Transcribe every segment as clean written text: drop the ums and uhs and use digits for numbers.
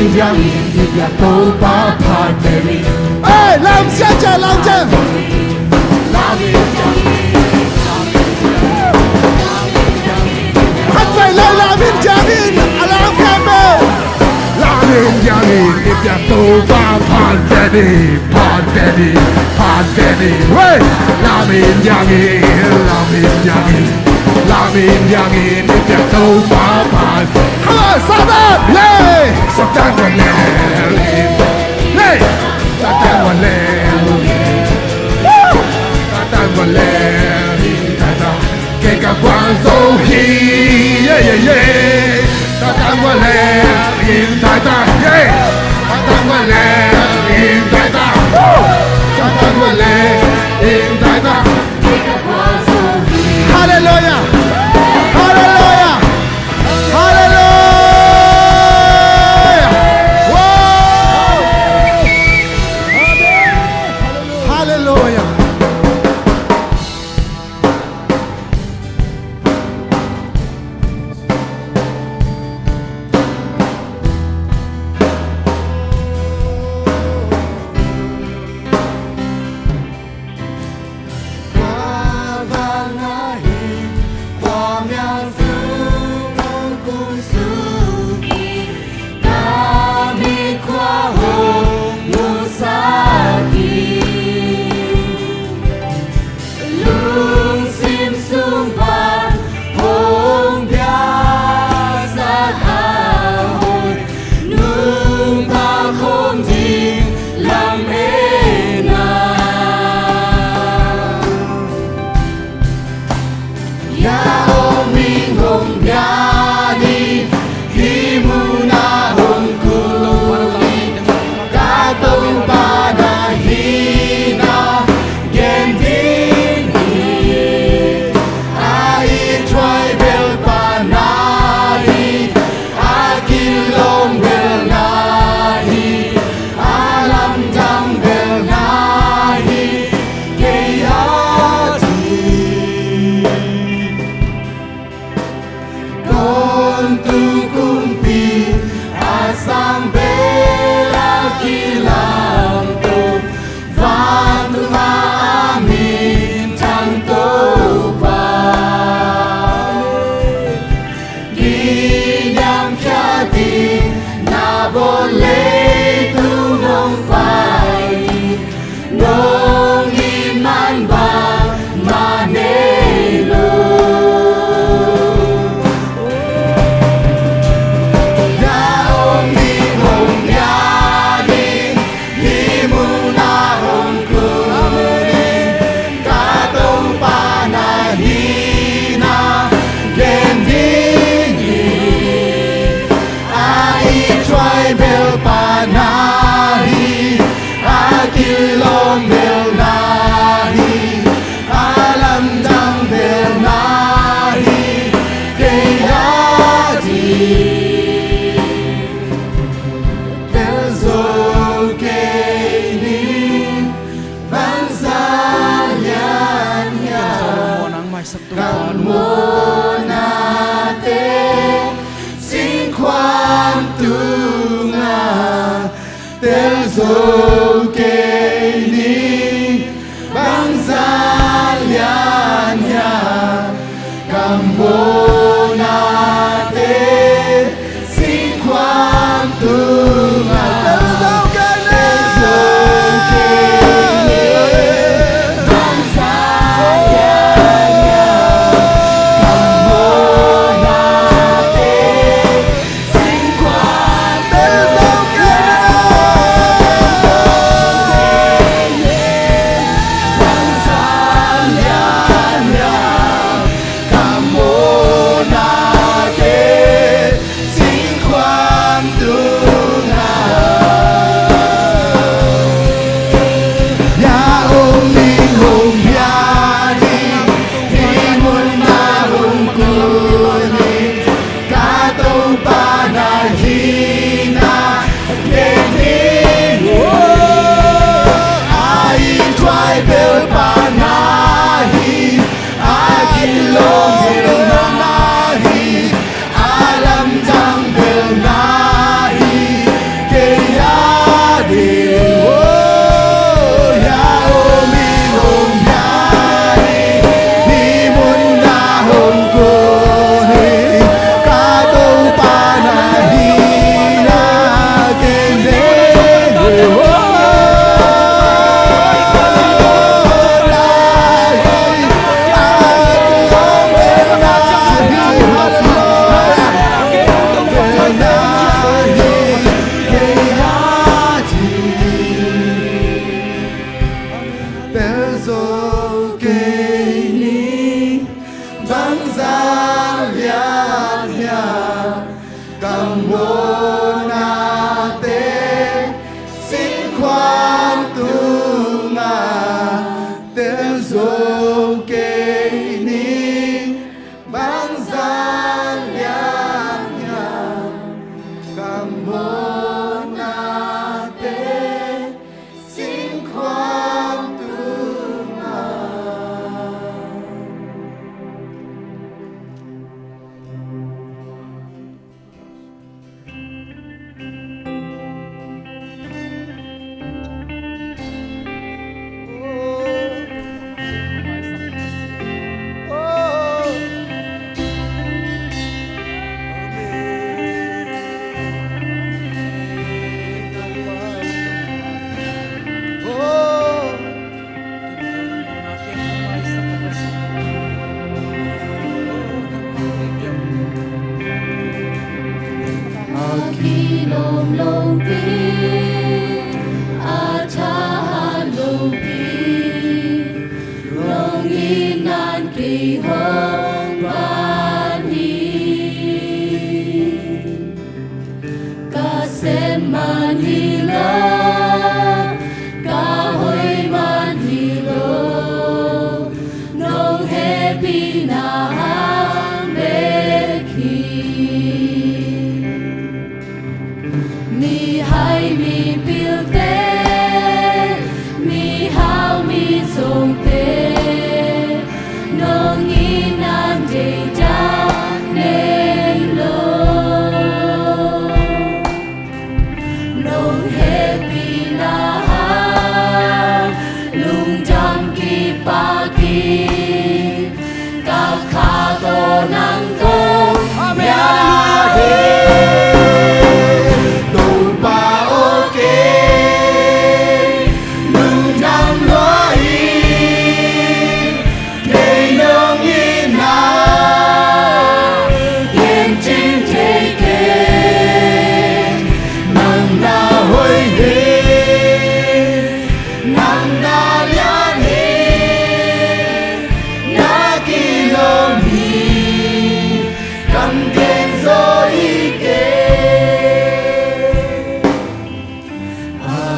Yami Divya Topa Paderi. Hey, làm xe chờ, làm chờ. Hát phải lời làm in Jamin, alam Campbell. Lamin Yami Divya Topa Paderi. Paderi, Paderi. Hey, Lamin Yami, Lamin Yami. Lamin Yami Divya Topa Paderi. Come on, Satan. Hey. Satan Waleli. Hey, Satan Waleli. Satan Waleli. Keka Guangzhou He. Yeah, yeah, yeah. Satan Waleli. Satan, yeah. Satan Waleli. Satan. Satan Waleli. Satan. Hallelujah. Hallelujah. Hallelujah. Wow. Hallelujah.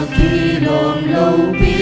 Hãy subscribe cho kênh Ghiền Mì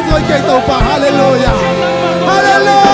Gõ để không bỏ lỡ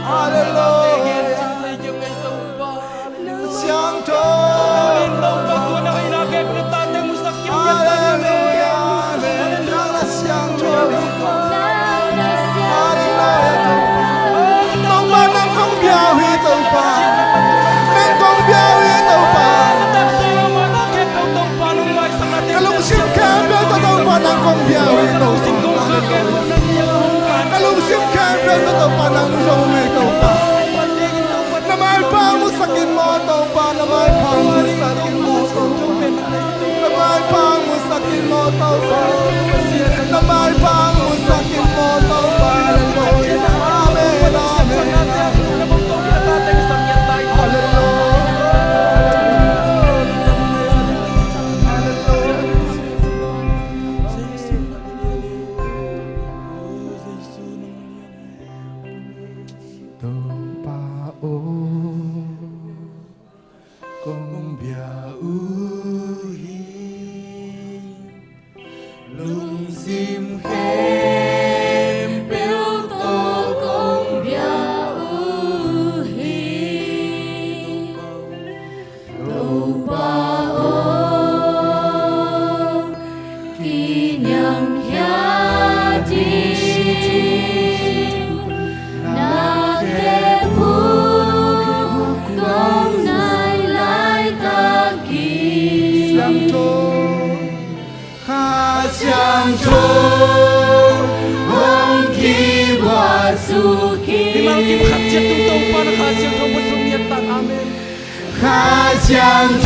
哈利路亞，相同，哈利路亞，讓它相同，哈利路亞，當把能公表去到吧，能公表去到吧，กลุงซิมแคมเบลตัวปานังคงเบียวอีตัวกลุงซิมแคมเบลตัวปานังซงอีตัวปาน้ำมันพามุสักินมอตัวปาน้ำมันพามุสักินมอตัวน้ำมันพามุสักินมอตัวปาน้ำมันพามุสักินมอตัวปาเลโลยาอาเมนอาเมนฮาเลลูยาน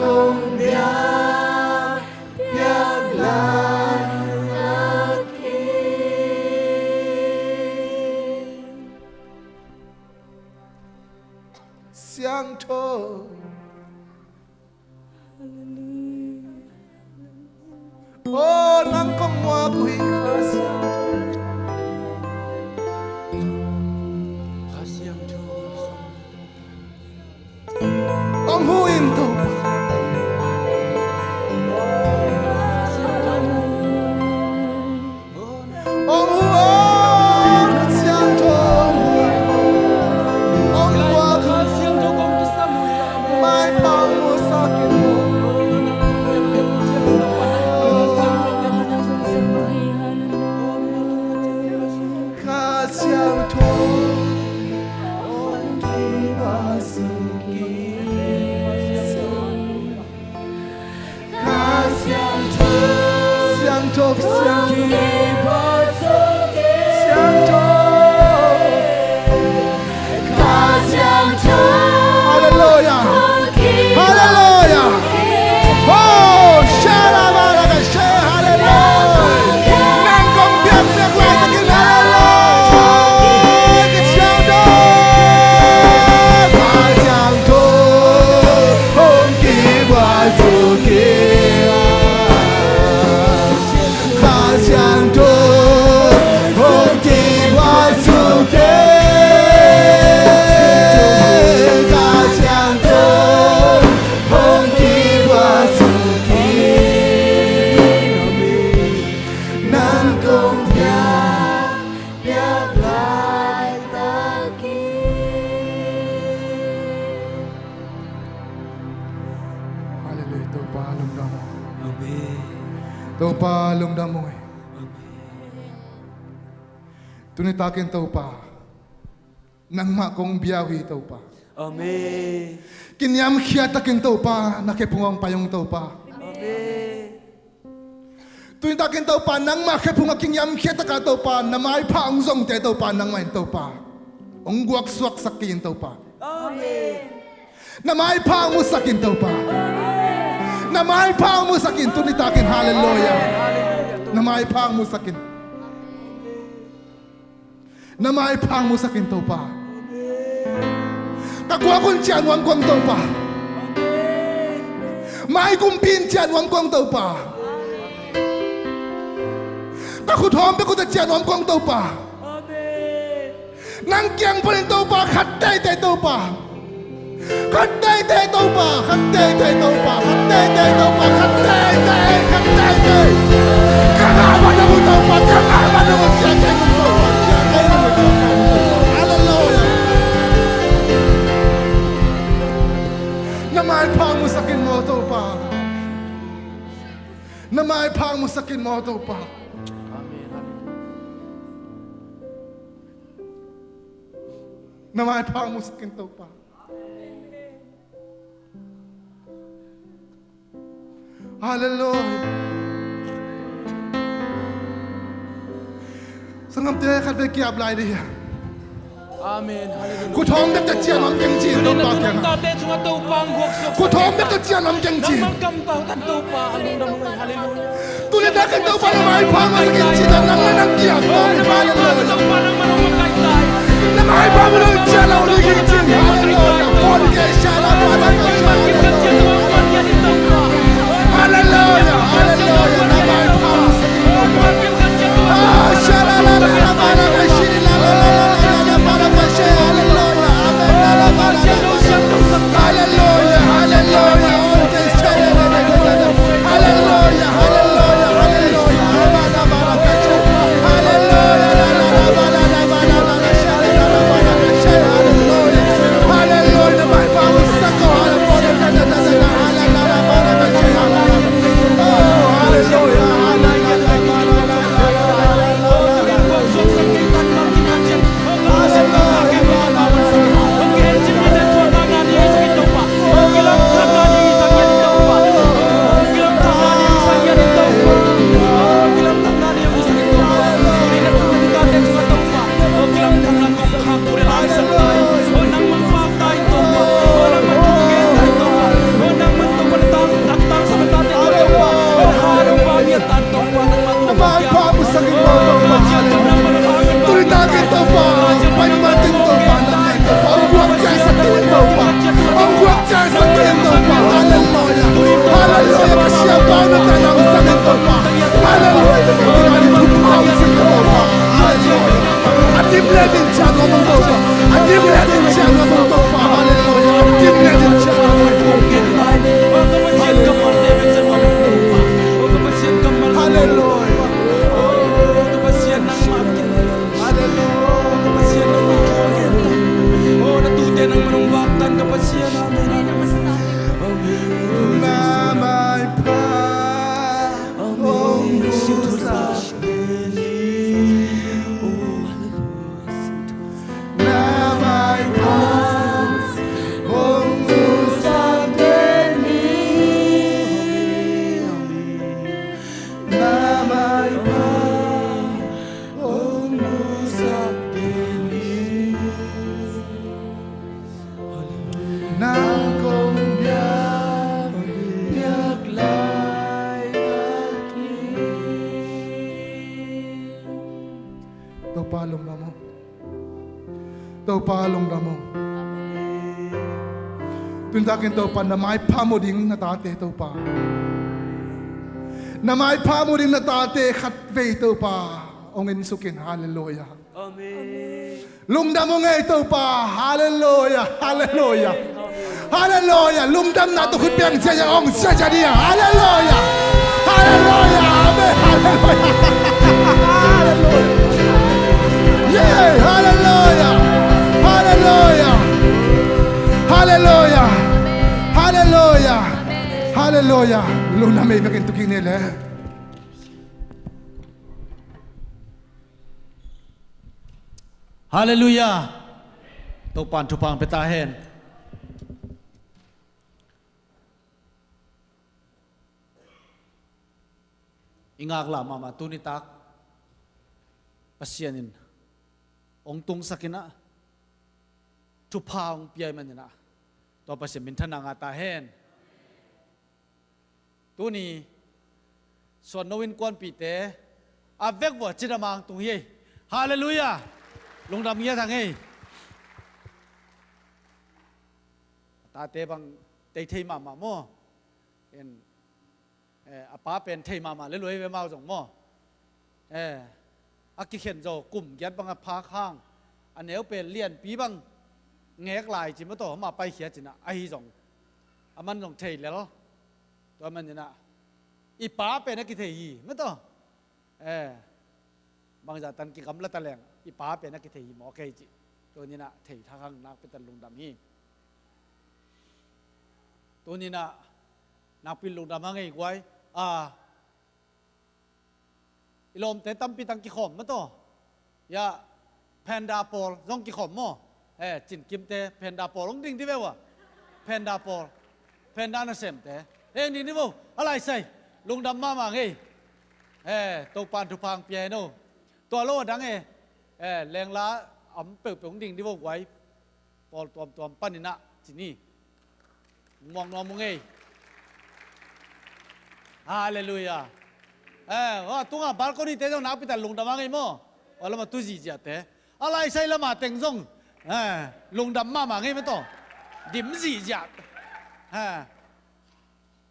kong biyak lalaking siyang to. Oh, nang kong wakuhi kasiyang to. Ang huin to. Ang huwag kasiyang to. Ang huwag kasiyang to kong may pangusakin mo. Kasiyang to. Ang ibasuki. Kasiyang to. Siyang to. Siyang to. Kasiyang to. Hallelujah. Hallelujah. Oh, shalabaraga, hallelujah. Nang kong biyak lalaking hallelujah. Kasiyang to. Kasiyang to. Ang ibasuki. Kasiyang to. Ang ibasuki. Kasiyang to. Ang ibasuki. Nang kong biyak Hallelujah. Ito pa alungdam mo. Ito pa alungdam mo eh. Tunitakin ito pa. Nang makong biyawi ito pa. Amen. Kinyam kiyatakin ito pa. Nakipungang payong ito pa. Amen. Tunitakin ito pa. Nang makipungang kinyam kiyataka ito pa. Na may paangzong ito pa. Nang may ito pa. Ungguak suwak sakin ito pa. Amen. Na may pangusakin ito pa. Na may pangusakin. Tunitakin hallelujah. Na may pangusakin. Na may pangusakin ito pa. Kagwakon tiyan wang kwang ito pa. May kumpin tiyan wang kwang ito pa. Kakudhombe ko tiyan wang kwang ito pa. Nang kiyang pa rin ito pa. Katay ito pa. Katay ito pa. Katay ito pa. Katay ito pa. Katay. Kagama na mo ito pa. Kagama na mo siya. Hallelujah. Namay pang mo sakin mo ito pa. Namay pang mo sakin mo ito pa. Namay pang mo sakin ito pa. Hallelujah. Sangam tiya kalbe kiab lai dia. Amen. Hallelujah. Ku thom dak ta chian am jeng chi to pa kyang. Ku thom dak ta chian am jeng chi. Tu le dak ta pa mai pa ma sakin chi dan nang nang kiab to hallelujah. Na mai pa mo chian au le ki chi hallelujah. Pon ke shala pa la ka hallelujah. Hallelujah. Na mai pa mo sakin to pa. Ah shala la la la la la shiri la la la la. Hallelujah, hallelujah, hallelujah, hallelujah, hallelujah, na tanang sa ito pa. Hallelujah. Tingnan mo tupaw sa ito pa. Hallelujah. Atimle din siya ng mundo pa. Atimle din siya ng mundo pa. Hallelujah. Atimle din siya ng mundo pa. Hallelujah. Namay pa ang namay pa ang namay pa ang nang kong biyaglay Tau palong na mo. Tau palong na mo. Tundakin tau pa na may pamuding na tate tau pa. Na may pamuding na tate katve tau pa. Ongin sukin. Hallelujah. Amen. Lumdam mo nga ito pa. Hallelujah. Hallelujah. Hallelujah. Lumdam na tukot piyang siya ong siya niya. Hallelujah. Hallelujah. Amen. Hallelujah. Hallelujah. Yeah. Hallelujah. Hallelujah. Hallelujah. Hallelujah. Hallelujah. Lumdam may bakin tukinile. Hallelujah. Tupan tupang petahen. Ingakla mama tunitak pasyanin. Ong tung sakina tupang piyay manina. To pasyan mintan nga tahen. Tuni so knowin kwan pite avek bo chidamang tung ye. Hallelujah. Lung dam ya thang ei. Ta te bang te thei mama mo. En apa pen thei mama le loi ve mau jong mo. Aki khen jo kum gyat bang pha khang. An neu pen lien pi bang ngek lai chi ma to ma pai khia china ai jong. Aman jong thei le lo. To man ni na. I pa pen ki thei hi ma to. Bang ja tan ki kam la ta leng. I pa pen ki thei mo kai chi. To ni na thei tha khang nak pe tan lung dam hi. To ni na nak pin lung dam ngai kwai ilom te tam pi tang ki khom ma to ya panda pol jong ki khom mo chin kim te panda pol ong ding di ve wa panda pol panda na sem te ni ni mo alai sai lung dam ma ma ngai to pan tu pang pye no to lo dang leng la am pe pe ong ding di wo kwai pol tom tom pan ni na chi ni mong no mo ngai Hallelujah. Tunga balcony te jong nak pitan lung dam ngai mo. Ola ma tu ji ja te. Alai sai la ma teng jong. Lung dam ma ma ngai ma to. Dim ji ja.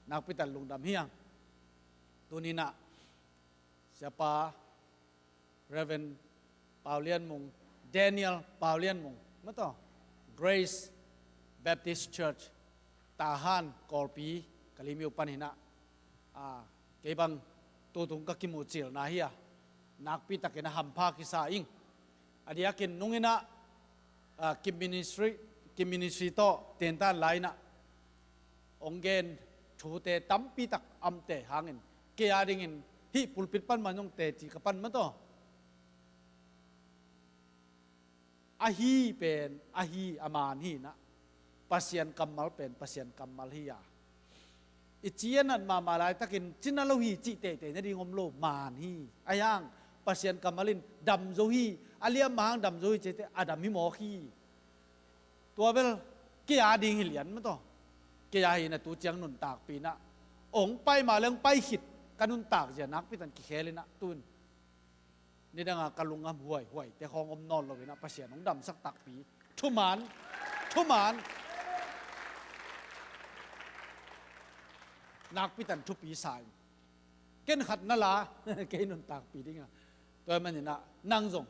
Nak pitan lung dam hiang. Tu ni na. Siapa Reverend Paulian Mung, Daniel Paulian Mung. Ma to. Grace Baptist Church. Tahan Korpi Kalimiu Panhina. Kebang tutung kakimucil na hiya nakpita kina hampa kisa ing adiakin nungina kim ministry to tenta laina onggen chute tampi tak amte hangin kaya dingin hi pulpit pan manong te chi kapan ma to ahi pen ahi aman hi na pasien kamal pen pasien kamal hiya Ichian at mamalay takin chinalohi chite te nadi ngomlo manhi ayang pasien kamalin damzohi aliam mahang damzohi chite adami mohi tuabel kia ding hilian ma to kia hi na tu chiang nun tak pi na ong pai ma leng pai hit kanun tak ja nak pitan ki khelina tun ni danga kalungam huai te khong om non lo na pasien ong dam sak tak pi thuman nak pitan thu pi sai ken khat na la ke nun tak pi dingตัวมันนี่นะนั่งส่ง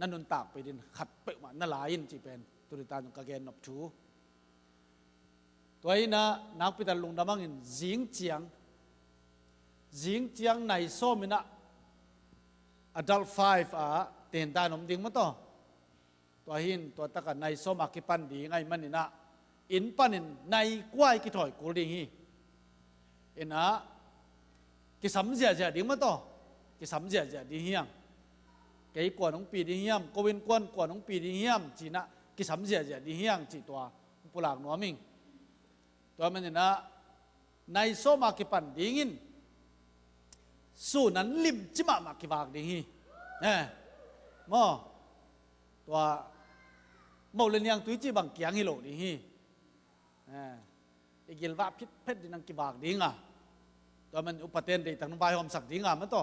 นั่นนุนตากไปดินขัดเปะมานั่นลายินจีเป็นตุริตานุกะเกนนบชูตัวนี้นะนักพิจารณาลงดามังอินจิงเจียงในโซมินะ adult 5เตียนตานมดิ่งมั้งตัวหินตัวตะกันในโซมากิปันดีไงมันนี่นะอินปันอินในกว้ายกิถอยกูดิ่งฮีอินนะกิสัมเสียเสียดิ่งมั้งกิสัมเสียเสียดิ่งเฮียงเกี่ยกว่าน้องปีดิ่งเฮียมกวินกวนกว่าน้องปีดิ่งเฮียมจีนะกิสัมเสียเสียดิ่งเฮียงจีตัวปุลากนัวมิงตัวมันนี่นะในโซมากิปันดิ่งินสู้นั้นลิมจิมากิบากดิ่งฮีมอตัวโมเลนยังตุยจีบังเกียงฮิโลดิ่งฮีอีกิลว่าพิษเพชรดินังกิบากดิ่งตัวมันอุปเทนได้ตั้งใบหอมสักดิ่งมันต่อ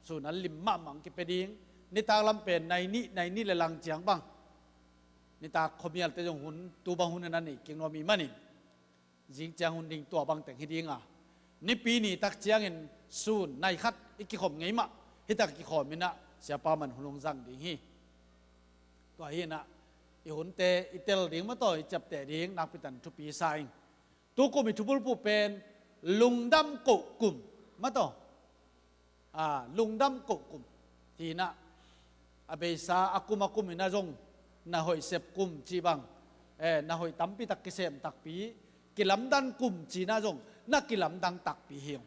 ส่วนนั้นลิมมามังกิเปดิ่งนิตาลำเป็นในนี่เลยลังเจียงบังนิตาคมยัลเตจงหุ่นตัวบังหุ่นนั่นนี่เก่งนวมีมันนี่จิงเจียงหุ่นดิ่งตัวบังแต่งฮิดิ่งนี่ปีนี้ตักเจียงเห็นส่วนในคัดอีกขมไงมะฮิตักกิขมมินะเสียปามันหุ่นลงจังดิ่งฮีตัวฮีนะอีหุ่นเตอีเตลดิ่งมาต่ออีจับแต่ดิ่งนักพิตันทุปีไซตัวกุมิทุบุลปูเป็นลุงดำกุกุมมาต่อลุงดำกุกุมทีน่ะอเบซาอากุมมินะจงน่าหอยเสพกุมจีบังน่าหอยตั้มปีตักกิเสมตักปีกิลำดันกุมจีน่าจงน่ากิลำดังตักปีเหี่ยว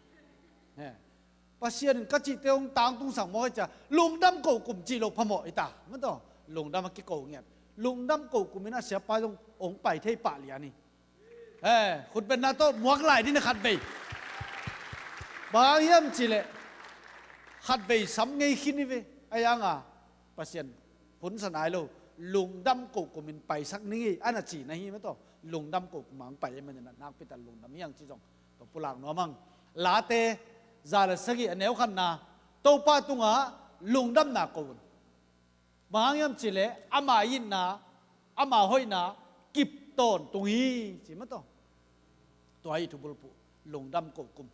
ปัสเซียนก็จีเตียงต่างตุงสังมอจะลุงดำกุกุมจีโลพมออิตามาต่อลุงดำกิโกเงียลุงดำกุกุมมินะเสียปาจงองไปเทปะเลียนี่คุณเป็นนาโต้หมวกไหลที่นักขัดไปบางยามจีเลขัดไปซ้ำไงขินนี่เว้ไอ้ยังปัสเซียนผลสนายเราลุงดำกุกุมินไปสักนี้อันนั้นจีนะฮีไม่ต้องลุงดำกุกุมังไปมันจะนักไปแต่ลุงดำยังจีจงตัวปุลากนัวมังลาเตซาลสกีอันเอวขันนาโตป้าตุงลุงดำนากุนบางยามจีเลอามายินนาอามาหอยนากิบต้นตรงนี้จีไม่ต้องตัวไอ้ทุบุลปุลงดำโกกุม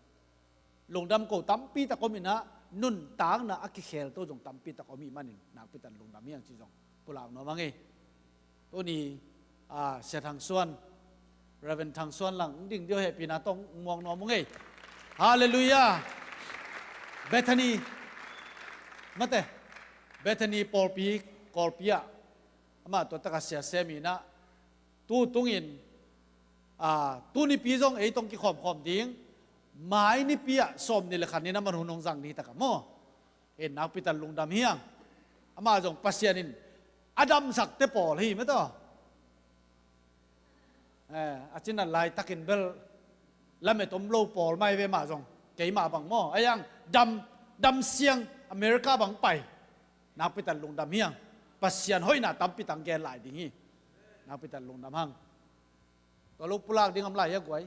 ลงดำโกตั้มปีตะกมินะนุ่นต่างนะอักเคลตัวจงตั้มปีตะกมีมันนี่นักพิตันลงดำยังจีจงปุลาวน้องมังเอตัวนี้เสียทางส่วนเรเวนทางส่วนหลังดิ่งเดียวเหตุปีนาต้องมองน้องมังเอฮาเลลูยาเบธานีมาเตเบธานีปอลปีกอลปีอะมาตัวตะกัสเสียเซมีนะตู้ตุงอินตู้นี่ปีจงไอ้ตรงกี่ขอมดิ้งไม้นี่ปีอะสมนี่แหละคันนี้นะมันหุ่นงจังนี่ตะกับโมเอ็นนักพิตันลงดำเฮียงมาจงปัสเซียนินอดัมสักเตปอลฮีไม่ต่ออาจินันไลตักินเบลแล้วไม่ต้มโลปอลไม่เวมาจงเกี่ยมาบังโมไอ้ยังดำเสียงอเมริกาบังไปนักพิตันลงดำเฮียงปัสเซียนห้อยหน้าตั้มพิตังแกนหลายดิ้งฮีนักพิตันลงดำหังตัวลูกปุลากดิ้งอำลายเยอะกว่า